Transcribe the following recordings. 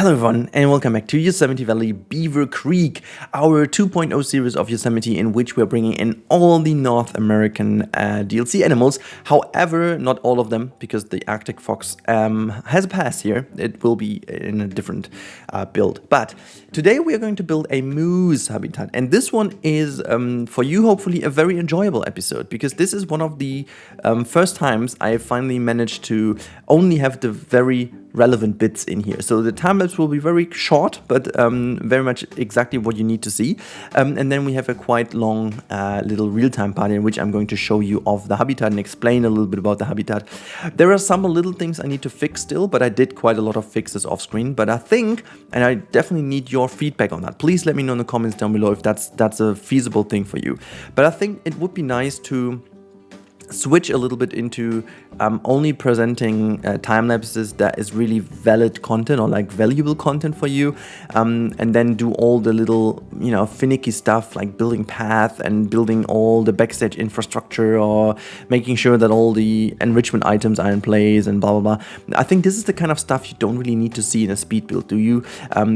Hello everyone and welcome back to Yosemite Valley Beaver Creek, our 2.0 series of Yosemite in which we're bringing in all the North American DLC animals. However, not all of them because the Arctic fox has a pass here. It will be in a different build. But today we are going to build a moose habitat, and this one is for you hopefully a very enjoyable episode because this is one of the first times I finally managed to only have the very relevant bits in here. So the time lapse will be very short, but very much exactly what you need to see. And then we have a quite long little real-time part in which I'm going to show you of the habitat and explain a little bit about the habitat. There are some little things I need to fix still, but I did quite a lot of fixes off screen. But I think, and I definitely need your feedback on that. Please let me know in the comments down below if that's a feasible thing for you. But I think it would be nice to switch a little bit into only presenting time lapses that is really valid content or like valuable content for you, and then do all the little finicky stuff like building path and building all the backstage infrastructure or making sure that all the enrichment items are in place and blah blah blah. I think this is the kind of stuff you don't really need to see in a speed build, do you?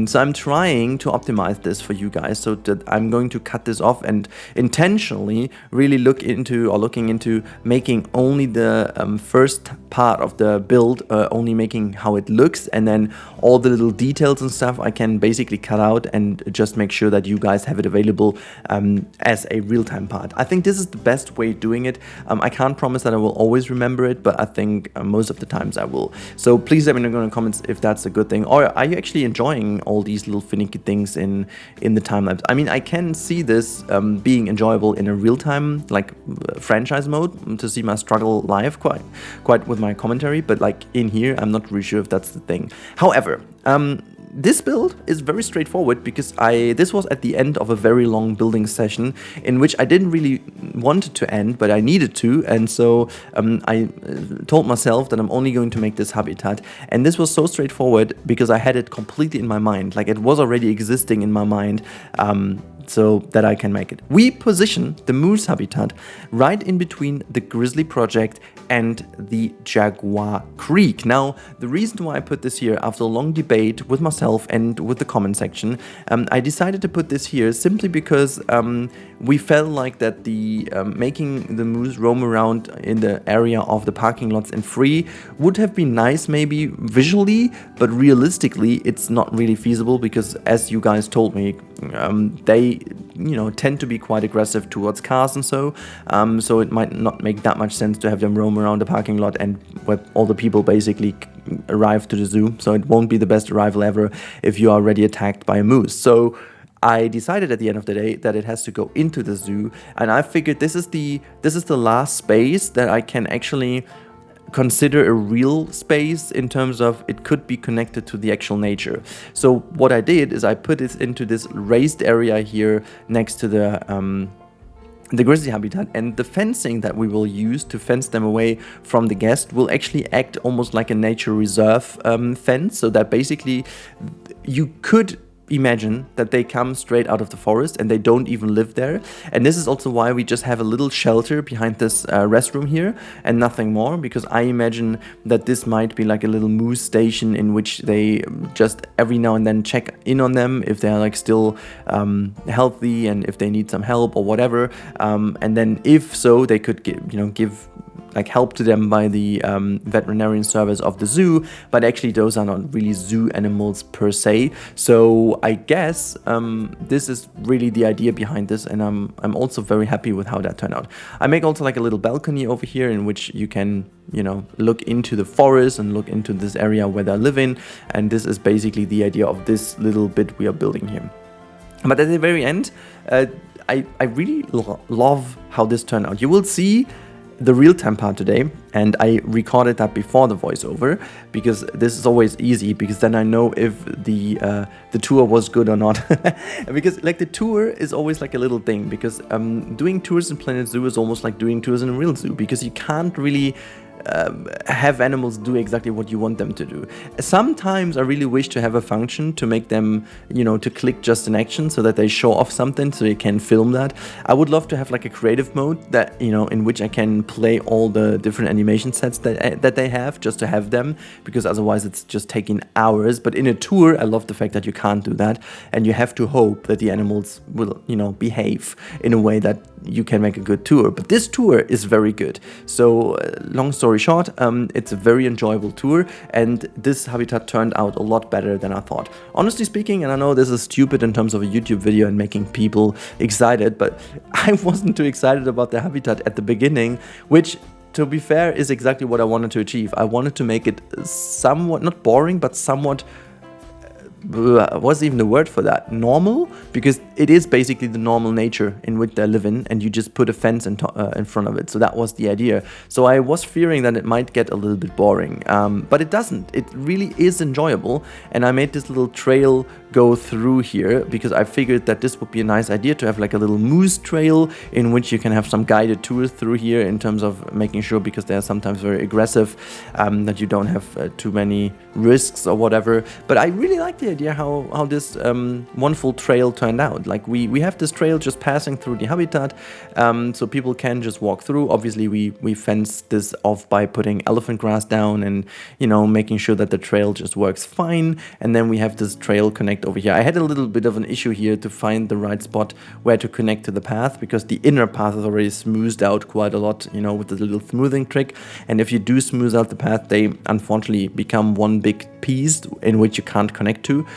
So I'm trying to optimize this for you guys, so that I'm going to cut this off and intentionally really looking into making only the first part of the build, only making how it looks, and then all the little details and stuff I can basically cut out and just make sure that you guys have it available as a real-time part. I think this is the best way of doing it. I can't promise that I will always remember it, but I think most of the times I will. So please let me know in the comments if that's a good thing, or are you actually enjoying all these little finicky things in the time lapse? I mean, I can see this being enjoyable in a real-time like franchise mode, to see my struggle live quite with my commentary, but like in here I'm not really sure if that's the thing. However, this build is very straightforward because this was at the end of a very long building session in which I didn't really want it to end, but I needed to, and so I told myself that I'm only going to make this habitat, and this was so straightforward because I had it completely in my mind, like it was already existing in my mind, so that I can make it. We position the moose habitat right in between the Grizzly project and the Jaguar Creek. Now, the reason why I put this here after a long debate with myself and with the comment section, I decided to put this here simply because we felt like that the making the moose roam around in the area of the parking lots and free would have been nice maybe visually, but realistically it's not really feasible because, as you guys told me, they tend to be quite aggressive towards cars and so it might not make that much sense to have them roam around the parking lot and where all the people basically arrive to the zoo. So it won't be the best arrival ever if you are already attacked by a moose. So I decided at the end of the day that it has to go into the zoo, and I figured this is the last space that I can actually consider a real space in terms of it could be connected to the actual nature. So what I did is I put it into this raised area here next to the grizzly habitat, and the fencing that we will use to fence them away from the guest will actually act almost like a nature reserve fence, so that basically you could imagine that they come straight out of the forest and they don't even live there. And this is also why we just have a little shelter behind this restroom here and nothing more, because I imagine that this might be like a little moose station in which they just every now and then check in on them if they're like still healthy and if they need some help or whatever, and then if so they could give like help to them by the veterinarian service of the zoo, but actually those are not really zoo animals per se. So I guess this is really the idea behind this, and I'm also very happy with how that turned out. I make also like a little balcony over here in which you can look into the forest and look into this area where they live in, and this is basically the idea of this little bit we are building here. But at the very end, I really love how this turned out. You will see the real-time part today, and I recorded that before the voiceover because this is always easy, because then I know if the tour was good or not. Because like the tour is always like a little thing, because doing tours in Planet Zoo is almost like doing tours in a real zoo, because you can't really have animals do exactly what you want them to do. Sometimes I really wish to have a function to make them, to click just an action so that they show off something so you can film that. I would love to have like a creative mode that, in which I can play all the different animation sets that they have, just to have them, because otherwise it's just taking hours. But in a tour, I love the fact that you can't do that, and you have to hope that the animals will, behave in a way that you can make a good tour. But this tour is very good. So long story short, it's a very enjoyable tour, and this habitat turned out a lot better than I thought. Honestly speaking, and I know this is stupid in terms of a YouTube video and making people excited, but I wasn't too excited about the habitat at the beginning, which, to be fair, is exactly what I wanted to achieve. I wanted to make it somewhat, not boring, but somewhat, what's even the word for that? Normal? Because it is basically the normal nature in which they live in, and you just put a fence in front of it. So that was the idea. So I was fearing that it might get a little bit boring, but it doesn't. It really is enjoyable, and I made this little trail go through here because I figured that this would be a nice idea to have like a little moose trail in which you can have some guided tours through here, in terms of making sure, because they are sometimes very aggressive, that you don't have too many risks or whatever. But I really like the idea how this wonderful trail turned out. Like we have this trail just passing through the habitat, so people can just walk through. Obviously we fenced this off by putting elephant grass down and making sure that the trail just works fine. And then we have this trail connect over here. I had a little bit of an issue here to find the right spot where to connect to the path, because the inner path is already smoothed out quite a lot, with the little smoothing trick. And if you do smooth out the path, they unfortunately become one big piece in which you can't connect to.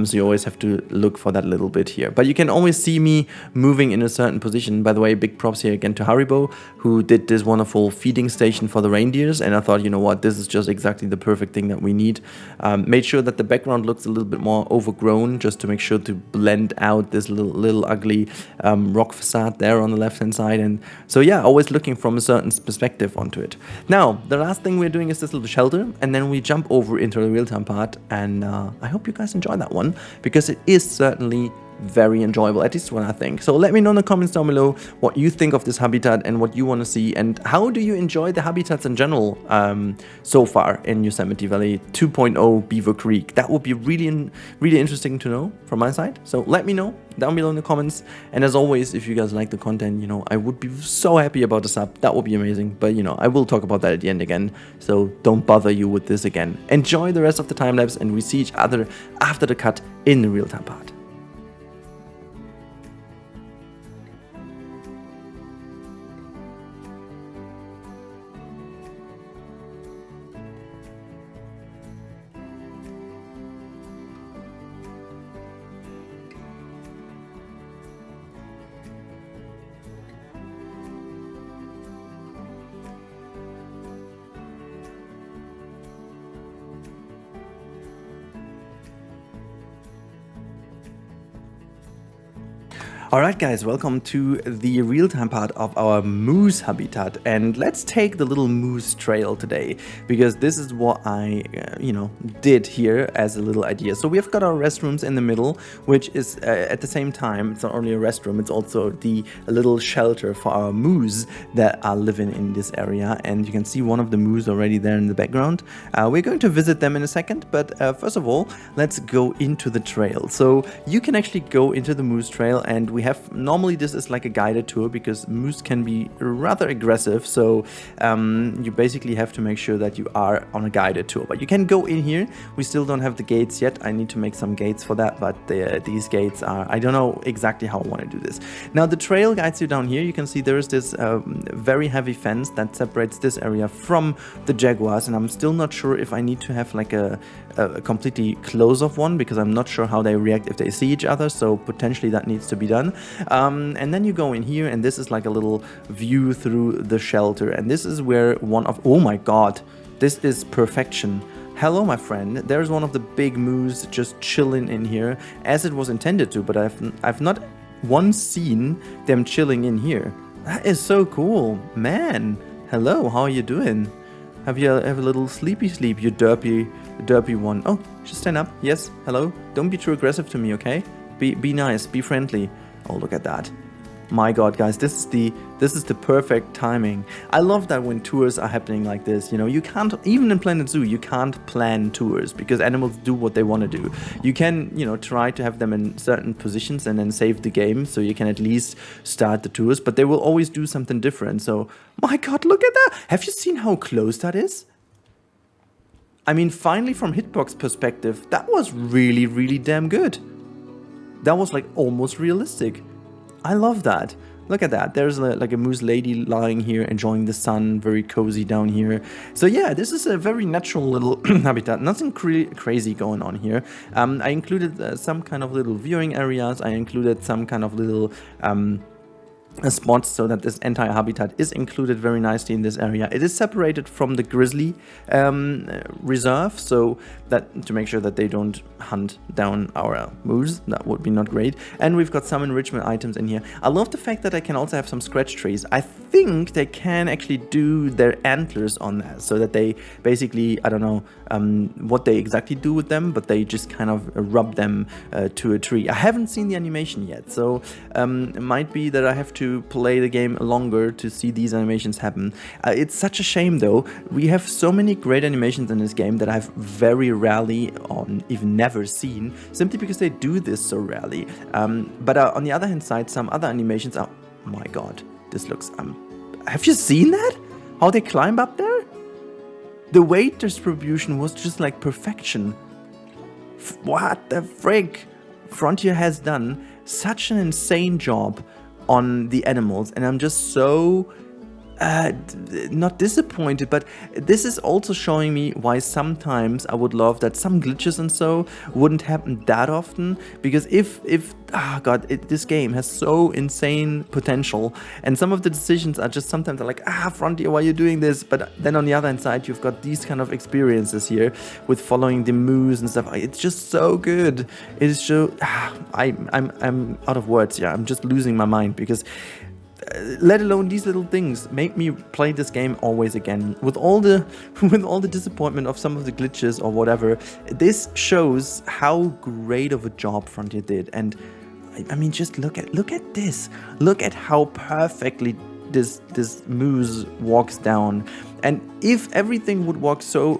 So you always have to look for that little bit here. But you can always see me moving in a certain position. By the way, big props here again to Haribo, who did this wonderful feeding station for the reindeers. And I thought, this is just exactly the perfect thing that we need. Made sure that the background looks a little bit more overgrown, just to make sure to blend out this little ugly rock facade there on the left hand side. And so yeah, always looking from a certain perspective onto it. Now the last thing we're doing is this little shelter, and then we jump over into the real-time part, and I hope you guys enjoy that one, because it is certainly very enjoyable, at least what I think. So let me know in the comments down below what you think of this habitat and what you want to see, and how do you enjoy the habitats in general so far in Yosemite Valley 2.0 Beaver Creek. That would be really interesting to know from my side. So let me know down below in the comments, and as always, if you guys like the content, I would be so happy about a sub. That would be amazing. But I will talk about that at the end again, so don't bother you with this again. Enjoy the rest of the time lapse, and we see each other after the cut in the real-time part. Alright guys, welcome to the real-time part of our moose habitat, and let's take the little moose trail today, because this is what I, did here as a little idea. So we've got our restrooms in the middle, which is at the same time, it's not only a restroom, it's also a little shelter for our moose that are living in this area. And you can see one of the moose already there in the background. We're going to visit them in a second, but first of all, let's go into the trail. So you can actually go into the moose trail, and normally this is like a guided tour, because moose can be rather aggressive, so you basically have to make sure that you are on a guided tour. But you can go in here. We still don't have the gates yet. I need to make some gates for that, but these gates are, I don't know exactly how I want to do this. Now the trail guides you down here. You can see there is this very heavy fence that separates this area from the jaguars, and I'm still not sure if I need to have like a completely close-off one, because I'm not sure how they react if they see each other, so potentially that needs to be done. And then you go in here, and this is like a little view through the shelter, and this is where oh my god, this is perfection. Hello my friend, there's one of the big moose just chilling in here as it was intended to, but I've not once seen them chilling in here. That is so cool, man. Hello, how are you doing? Have a little sleepy sleep, you derpy one. Oh, just stand up. Yes, hello. Don't be too aggressive to me, okay? Be nice, be friendly. Oh, look at that. My God, guys, this is the perfect timing. I love that when tours are happening like this. You know, you can't, even in Planet Zoo, you can't plan tours because animals do what they want to do. You can, you know, try to have them in certain positions and then save the game so you can at least start the tours, but they will always do something different. So, my God, look at that. Have you seen how close that is? I mean, finally, from Hitbox perspective, that was really, really damn good. That was like almost realistic. I love that. Look at that. There's like a moose lady lying here, enjoying the sun, very cozy down here. So yeah, this is a very natural little habitat. Nothing crazy going on here. I included some kind of little viewing areas. I included some kind of little spots so that this entire habitat is included very nicely in this area. It is separated from the grizzly reserve, so that to make sure that they don't hunt down our moose. That would be not great. And we've got some enrichment items in here. I love the fact that I can also have some scratch trees. I think they can actually do their antlers on that, so that they basically, I don't know what they exactly do with them, but they just kind of rub them to a tree. I haven't seen the animation yet, so it might be that I have to play the game longer to see these animations happen. It's such a shame though. We have so many great animations in this game that I've very rarely or even never seen, simply because they do this so rarely. But on the other hand side, some other animations are, oh my God, this looks, have you seen that? How they climb up there? The weight distribution was just like perfection. What the frick? Frontier has done such an insane job on the animals, and I'm just so not disappointed, but this is also showing me why sometimes I would love that some glitches and so wouldn't happen that often, because if God, this game has so insane potential, and some of the decisions are just sometimes like, Frontier, why are you doing this? But then on the other hand side, you've got these kind of experiences here with following the moose and stuff. It's just so good. It is so I'm out of words. Yeah, I'm just losing my mind because let alone these little things make me play this game always again. With all the disappointment of some of the glitches or whatever, this shows how great of a job Frontier did. And I mean, just look at this. Look at how perfectly this moose walks down. And if everything would work so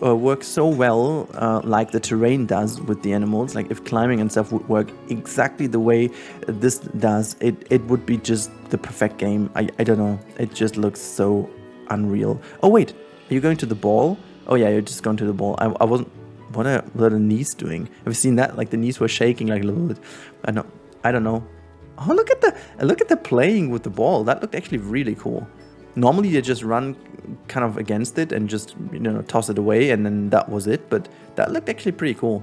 well like the terrain does with the animals, like if climbing and stuff would work exactly the way this does, it would be just the perfect game. I don't know. It just looks so unreal. Oh wait, are you going to the ball? Oh yeah, you're just going to the ball. I wasn't. What are the knees doing? Have you seen that? Like the knees were shaking like a little bit. I don't know. Oh, look at the playing with the ball. That looked actually really cool. Normally they just run kind of against it and just, you know, toss it away, and then that was it. But that looked actually pretty cool.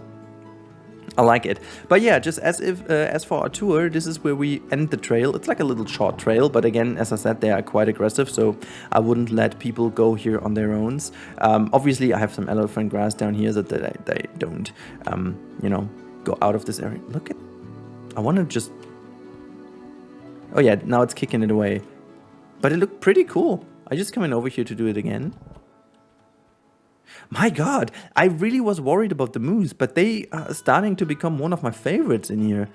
I like it. But yeah, just as for our tour, this is where we end the trail. It's like a little short trail, but again, as I said, they are quite aggressive, so I wouldn't let people go here on their own. Obviously, I have some elephant grass down here so that they don't, you know, go out of this area. Look at, I want to just, oh yeah, now it's kicking it away. But it looked pretty cool. I just coming over here to do it again. My God, I really was worried about the moose, but they are starting to become one of my favorites in here.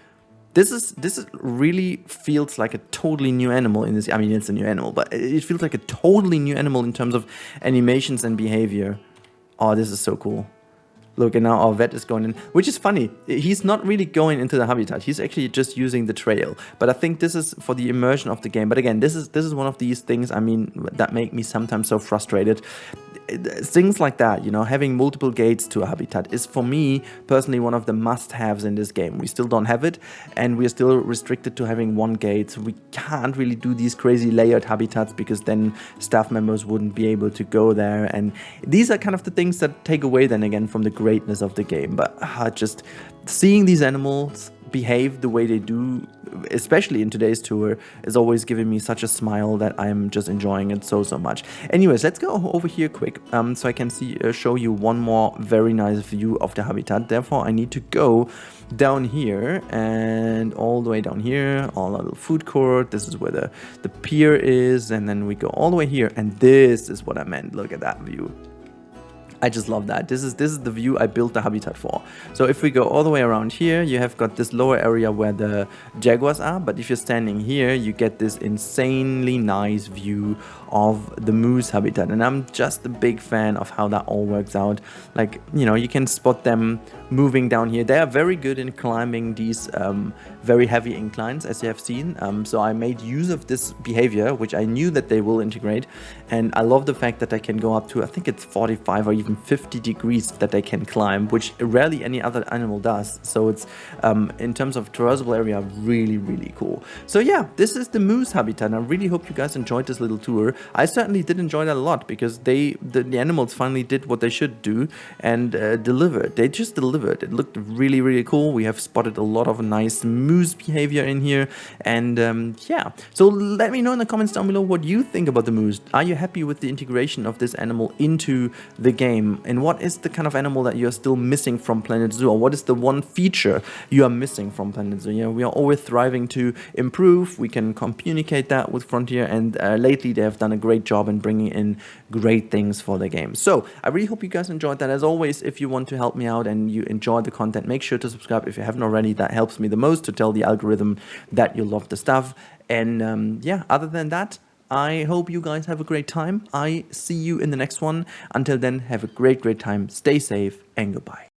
This is really feels like a totally new animal in this. I mean, it's a new animal, but it feels like a totally new animal in terms of animations and behavior. Oh, this is so cool. Look, and now our vet is going in, which is funny. He's not really going into the habitat. He's actually just using the trail. But I think this is for the immersion of the game. But again, this is one of these things, I mean, that make me sometimes so frustrated. Things like that, you know, having multiple gates to a habitat is for me personally one of the must-haves in this game. We still don't have it, and we're still restricted to having one gate, so we can't really do these crazy layered habitats because then staff members wouldn't be able to go there, and these are kind of the things that take away then again from the greatness of the game. But just seeing these animals behave the way they do, especially in today's tour, is always giving me such a smile that I'm just enjoying it so much. Anyways, let's go over here quick so I can show you one more very nice view of the habitat. Therefore, I need to go down here and all the way down here, all our little food court. This is where the pier is, and then we go all the way here, and this is what I meant. Look at that view. I just love that. This is the view I built the habitat for. So if we go all the way around here, you have got this lower area where the jaguars are, but if you're standing here, you get this insanely nice view of the moose habitat. And I'm just a big fan of how that all works out. Like, you know, you can spot them moving down here. They are very good in climbing these very heavy inclines, as you have seen. So I made use of this behavior, which I knew that they will integrate. And I love the fact that I can go up to, I think it's 45 or even 50 degrees that they can climb, which rarely any other animal does. So it's, in terms of traversable area, really, really cool. So yeah, this is the moose habitat. And I really hope you guys enjoyed this little tour. I certainly did enjoy that a lot because the animals finally did what they should do and delivered. They just delivered. It looked really, really cool. We have spotted a lot of nice moose behavior in here. And yeah, so let me know in the comments down below what you think about the moose. Are you happy with the integration of this animal into the game? And what is the kind of animal that you're still missing from Planet Zoo? Or what is the one feature you are missing from Planet Zoo? You know, we are always thriving to improve. We can communicate that with Frontier, and lately they have done a great job in bringing in great things for the game. So I really hope you guys enjoyed that. As always, if you want to help me out and you enjoyed the content, make sure to subscribe if you haven't already. That helps me the most to tell the algorithm that you love the stuff. And yeah, other than that, I hope you guys have a great time. I see you in the next one. Until then, have a great time. Stay safe and goodbye.